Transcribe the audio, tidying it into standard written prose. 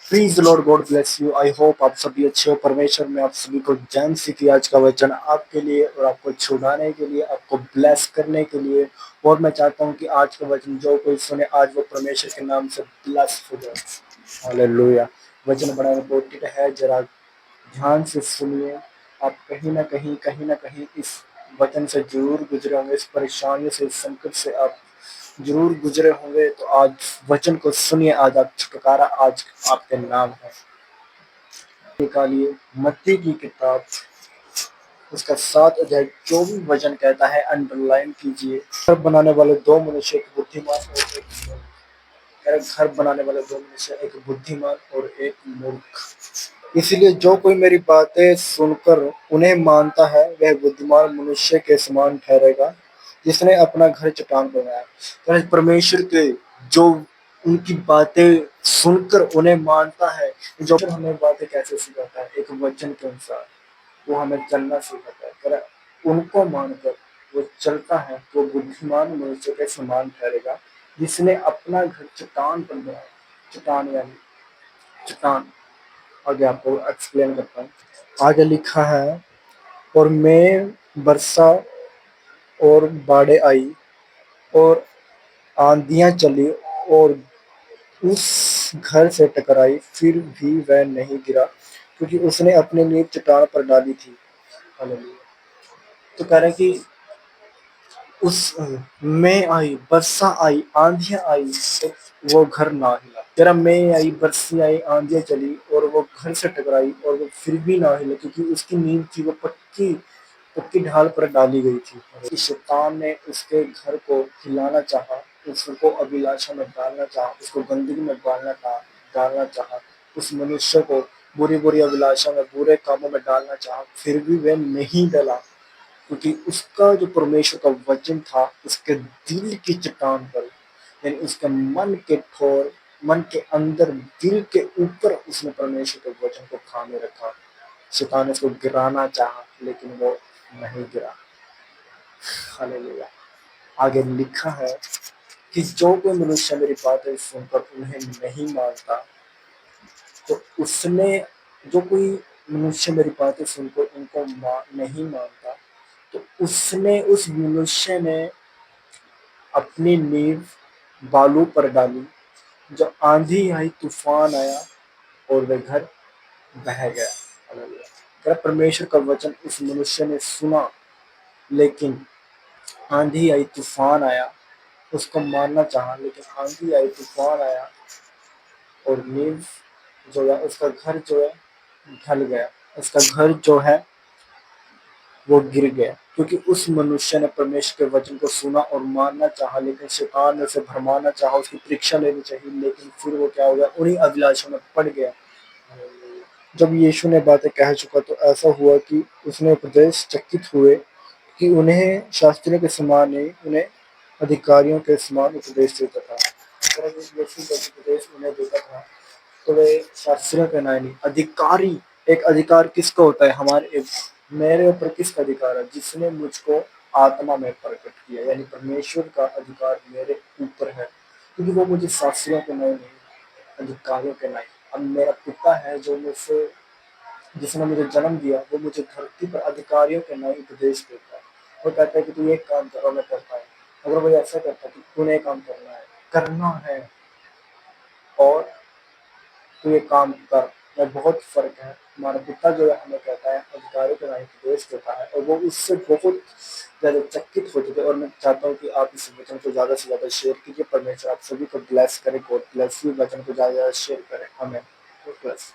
Please Lord God bless you. I hope आप सभी अच्छे हो। परमेश्वर में आप सभी को जैन सी की आज का वचन आपके लिए और आपको छुड़ाने के लिए, आपको ब्लेस करने के लिए। और मैं चाहता हूँ कि आज का वचन जो कोई सुने आज वो परमेश्वर के नाम से ब्लेस हो जाए। हालेलुया। वचन बड़ा इंपॉर्टेंट है, जरा ध्यान से सुनिए। आप कहीं ना कहीं इस वचन से जरूर गुजरे होंगे, इस परेशानी से, इस संकट से आप जरूर गुजरे होंगे। तो आज वचन को सुनिए, आज आप छुटकारा आज आपके नाम है। निकालिए मत्ती की किताब, उसका 7 अध्याय जो भी वचन कहता है अंडरलाइन कीजिए। घर बनाने वाले दो मनुष्य, एक बुद्धिमान और एक मूर्ख। घर बनाने वाले दो मनुष्य, एक बुद्धिमान और एक मूर्ख। इसलिए जो कोई मेरी बातें सुनकर उन्हें मानता है वह बुद्धिमान मनुष्य के समान ठहरेगा जिसने अपना घर चट्टान पर बनाया। तो परमेश्वर के जो उनकी बातें सुनकर उन्हें मानता है, जो हमें बातें कैसे सिखाता है एक वचन के अनुसार, वो हमें चलना सिखाता है। अगर उनको मानकर वो चलता है तो बुद्धिमान मनुष्य के समान ठहरेगा जिसने अपना घर चट्टान पर बनाया। चट्टान यानी चट्टान। आगे आपको एक्सप्लेन करता हूँ। आगे लिखा है, और मैं बरसा और बाढ़ आई और आंधियां चली और उस घर से टकराई, फिर भी वह नहीं गिरा क्योंकि उसने अपनी नींव चट्टान पर डाली थी। हालेलुया। तो कह रहे हैं कि उस में आई, बरसा आई, आंधियां आई, तो वो घर ना हिला। जरा में आई, बरसी आई, आंधियां चली और वो घर से टकराई और वो फिर भी ना हिला क्योंकि उसकी नींव थी वो पक्की पक्की ढाल पर डाली गई थी। शैतान ने उसके घर को हिलाना चाहा, उसको अभिलाषा में डालना चाहा, उसको गंदगी में डालना चाहा, उस मनुष्य को बुरी बुरी अभिलाषा में, बुरे कामों में डालना चाहा, फिर भी वह नहीं डला क्योंकि उसका जो परमेश्वर का वचन था उसके दिल की चट्टान पर, यानी उसके मन के ठोर, मन के अंदर, दिल के ऊपर उसने परमेश्वर के वचन को थामे रखा। शैतान ने उसको गिराना चाहा लेकिन वो नहीं गिरा। हालेलुया। आगे लिखा है कि जो कोई मनुष्य मेरी बातें सुनकर उन्हें नहीं मानता, तो उसने जो कोई मनुष्य मेरी बातें सुनकर उनको नहीं मानता, तो उस मनुष्य ने अपनी नींव बालू पर डाली। जब आंधी आई, तूफान आया और वह घर बह गया। हालेलुया। परमेश्वर का वचन उस मनुष्य ने सुना, लेकिन आंधी आई, तूफान आया, उसको मारना चाहा लेकिन आंधी आई, तूफान आया और नींव जो है, उसका घर जो है ढल गया। उसका घर जो है वो गिर गया क्योंकि उस मनुष्य ने परमेश्वर के वचन को सुना और मानना चाहा, लेकिन शैतान ने उसे भरमाना चाहा, उसकी परीक्षा लेनी चाहिए, लेकिन फिर वो क्या हो गया, उन्हीं अभिलाषों में पड़ गया। जब यीशु ने बातें कह चुका तो ऐसा हुआ कि उसने उपदेश चकित हुए कि उन्हें शास्त्रियों के समान नहीं, उन्हें अधिकारियों के समान उपदेश देता था। यीशु का उपदेश उन्हें देता था तो वे शास्त्रियों के नहीं, अधिकारी। एक अधिकार किसका होता है? हमारे मेरे ऊपर किसका अधिकार है? जिसने मुझको आत्मा में प्रकट किया, यानी परमेश्वर का अधिकार मेरे ऊपर है क्योंकि वो मुझे शास्त्रियों के नहीं, अधिकारियों के नहीं। अब मेरा पिता है जो मुझसे, जिसने मुझे जन्म दिया, वो मुझे धरती पर अधिकारियों के नए उपदेश देता है। वो कहता है कि तू एक काम करो, मैं करता है। अगर वो ऐसा करता है कि तूने काम करना है और तू ये काम कर, मैं बहुत फर्क है। हमारा पिता जो है हमें कहता है, अधिकारियों के नए उपदेश देता है और वो उससे बहुत ज्यादा चकित होते थे। और मैं चाहता हूँ कि आप इस वचन को ज्यादा से ज्यादा शेयर कीजिए। परमेश्वर आप सभी को ब्लेस करे। God bless you. वचन को ज्यादा से ज्यादा शेयर करें। हमें गॉड ब्लेस।